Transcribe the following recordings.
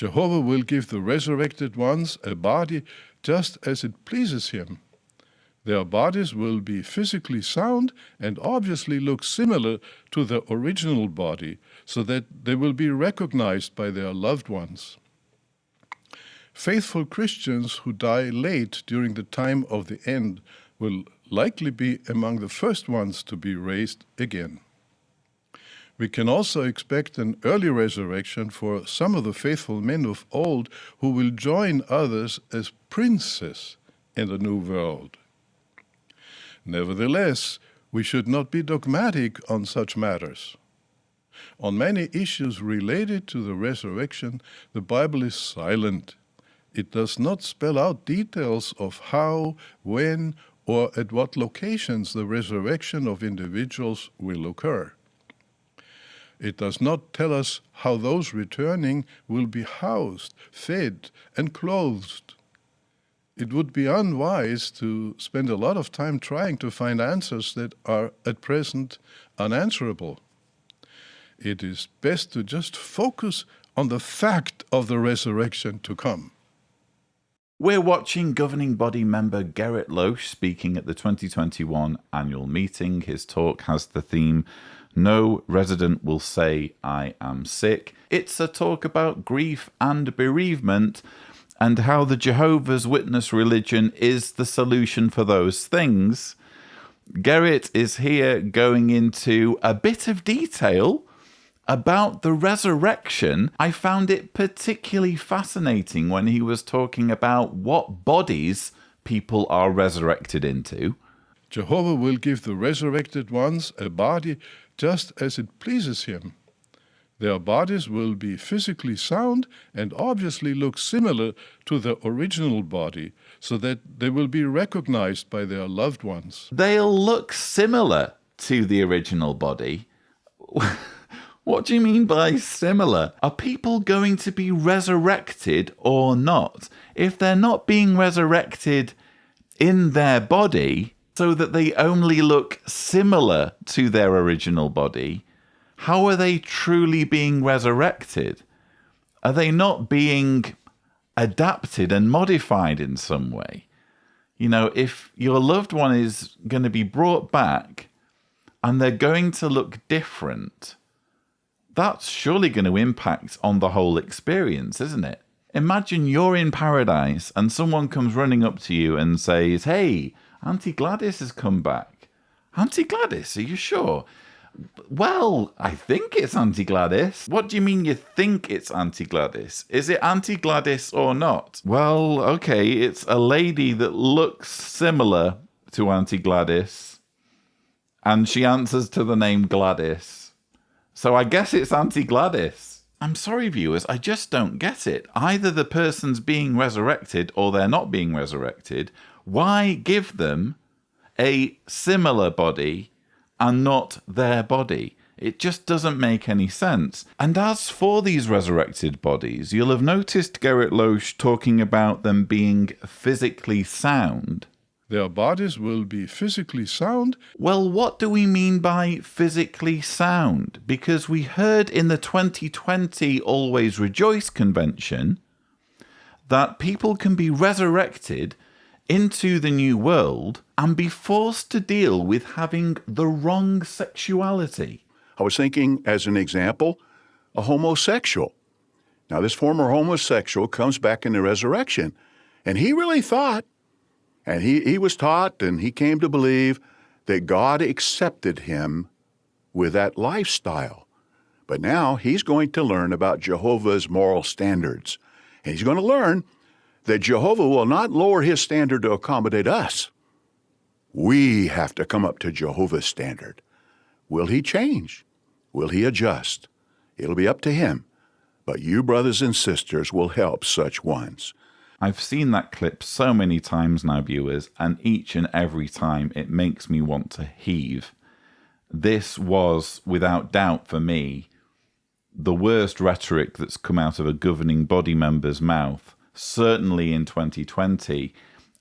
Jehovah will give the resurrected ones a body just as it pleases him. Their bodies will be physically sound and obviously look similar to the original body, so that they will be recognized by their loved ones. Faithful Christians who die late during the time of the end will likely be among the first ones to be raised again. We can also expect an early resurrection for some of the faithful men of old who will join others as princes in the new world. Nevertheless, we should not be dogmatic on such matters. On many issues related to the resurrection, the Bible is silent. It does not spell out details of how, when, or at what locations the resurrection of individuals will occur. It does not tell us how those returning will be housed, fed, and clothed. It would be unwise to spend a lot of time trying to find answers that are at present unanswerable. It is best to just focus on the fact of the resurrection to come. We're watching governing body member Gerrit Lösch speaking at the 2021 annual meeting. His talk has the theme, "No resident will say I am sick." It's a talk about grief and bereavement and how the Jehovah's Witness religion is the solution for those things. Gerrit is here going into a bit of detail about the resurrection. I found it particularly fascinating when he was talking about what bodies people are resurrected into. Jehovah will give the resurrected ones a body just as it pleases him. Their bodies will be physically sound and obviously look similar to the original body, so that they will be recognized by their loved ones. They'll look similar to the original body. What do you mean by similar? Are people going to be resurrected or not? If they're not being resurrected in their body, so that they only look similar to their original body, how are they truly being resurrected? Are they not being adapted and modified in some way? You know, if your loved one is going to be brought back and they're going to look different, that's surely going to impact on the whole experience, isn't it? Imagine you're in paradise and someone comes running up to you and says, "Hey, Auntie Gladys has come back." "Auntie Gladys, are you sure?" "Well, I think it's Auntie Gladys." "What do you mean you think it's Auntie Gladys? Is it Auntie Gladys or not?" "Well, okay, it's a lady that looks similar to Auntie Gladys, and she answers to the name Gladys. So I guess it's Auntie Gladys." I'm sorry, viewers, I just don't get it. Either the person's being resurrected or they're not being resurrected. Why give them a similar body and not their body? It just doesn't make any sense. And as for these resurrected bodies, you'll have noticed Gerrit Lösch talking about them being physically sound. Their bodies will be physically sound. Well, what do we mean by physically sound? Because we heard in the 2020 Always Rejoice convention that people can be resurrected into the new world and be forced to deal with having the wrong sexuality. I was thinking, as an example, a homosexual. Now, this former homosexual comes back in the resurrection, and he really thought, and he was taught, and he came to believe that God accepted him with that lifestyle. But now he's going to learn about Jehovah's moral standards, and he's going to learn that Jehovah will not lower his standard to accommodate us. We have to come up to Jehovah's standard. Will he change? Will he adjust? It'll be up to him. But you, brothers and sisters, will help such ones. I've seen that clip so many times now, viewers, and each and every time it makes me want to heave. This was, without doubt for me, the worst rhetoric that's come out of a governing body member's mouth, certainly in 2020,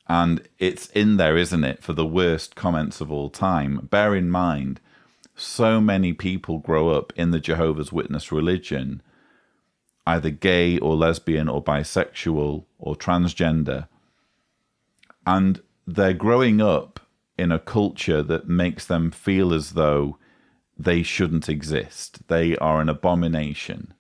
and it's in there, isn't it, for the worst comments of all time. Bear in mind, so many people grow up in the Jehovah's Witness religion, either gay or lesbian or bisexual or transgender, and they're growing up in a culture that makes them feel as though they shouldn't exist. They are an abomination.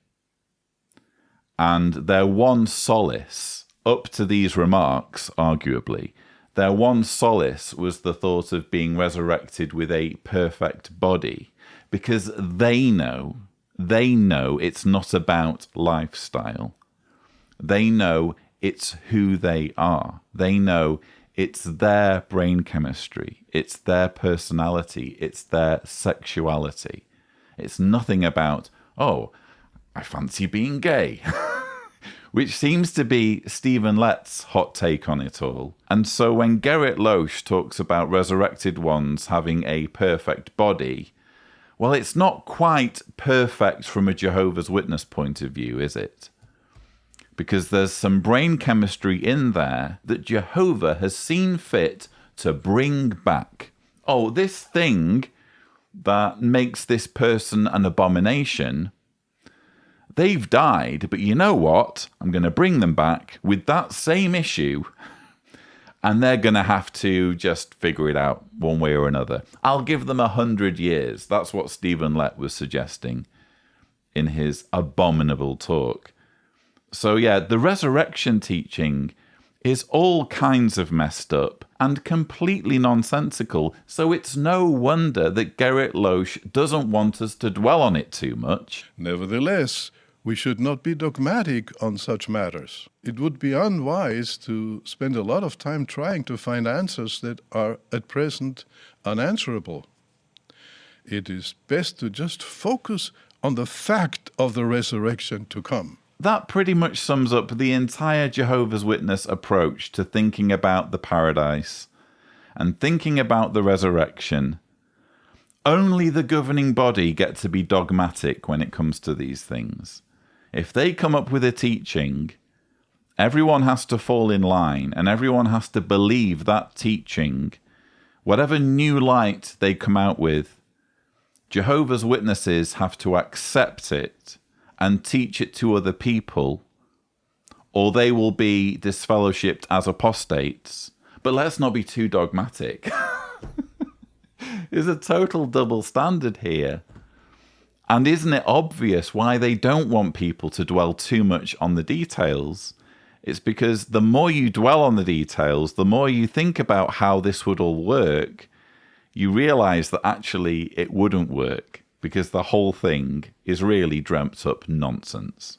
And their one solace, up to these remarks, arguably, their one solace was the thought of being resurrected with a perfect body, because they know it's not about lifestyle. They know it's who they are. They know it's their brain chemistry. It's their personality. It's their sexuality. It's nothing about, oh, I fancy being gay, which seems to be Stephen Lett's hot take on it all. And so when Gerrit Lösch talks about resurrected ones having a perfect body, well, it's not quite perfect from a Jehovah's Witness point of view, is it? Because there's some brain chemistry in there that Jehovah has seen fit to bring back. Oh, this thing that makes this person an abomination, they've died, but you know what? I'm going to bring them back with that same issue, and they're going to have to just figure it out one way or another. I'll give them 100 years. That's what Stephen Lett was suggesting in his abominable talk. So yeah, the resurrection teaching is all kinds of messed up and completely nonsensical, so it's no wonder that Gerrit Lösch doesn't want us to dwell on it too much. Nevertheless, we should not be dogmatic on such matters. It would be unwise to spend a lot of time trying to find answers that are at present unanswerable. It is best to just focus on the fact of the resurrection to come. That pretty much sums up the entire Jehovah's Witness approach to thinking about the paradise and thinking about the resurrection. Only the governing body get to be dogmatic when it comes to these things. If they come up with a teaching, everyone has to fall in line and everyone has to believe that teaching. Whatever new light they come out with, Jehovah's Witnesses have to accept it and teach it to other people, or they will be disfellowshipped as apostates. But let's not be too dogmatic. There's a total double standard here. And isn't it obvious why they don't want people to dwell too much on the details? It's because the more you dwell on the details, the more you think about how this would all work, you realize that actually it wouldn't work, because the whole thing is really dreamt up nonsense.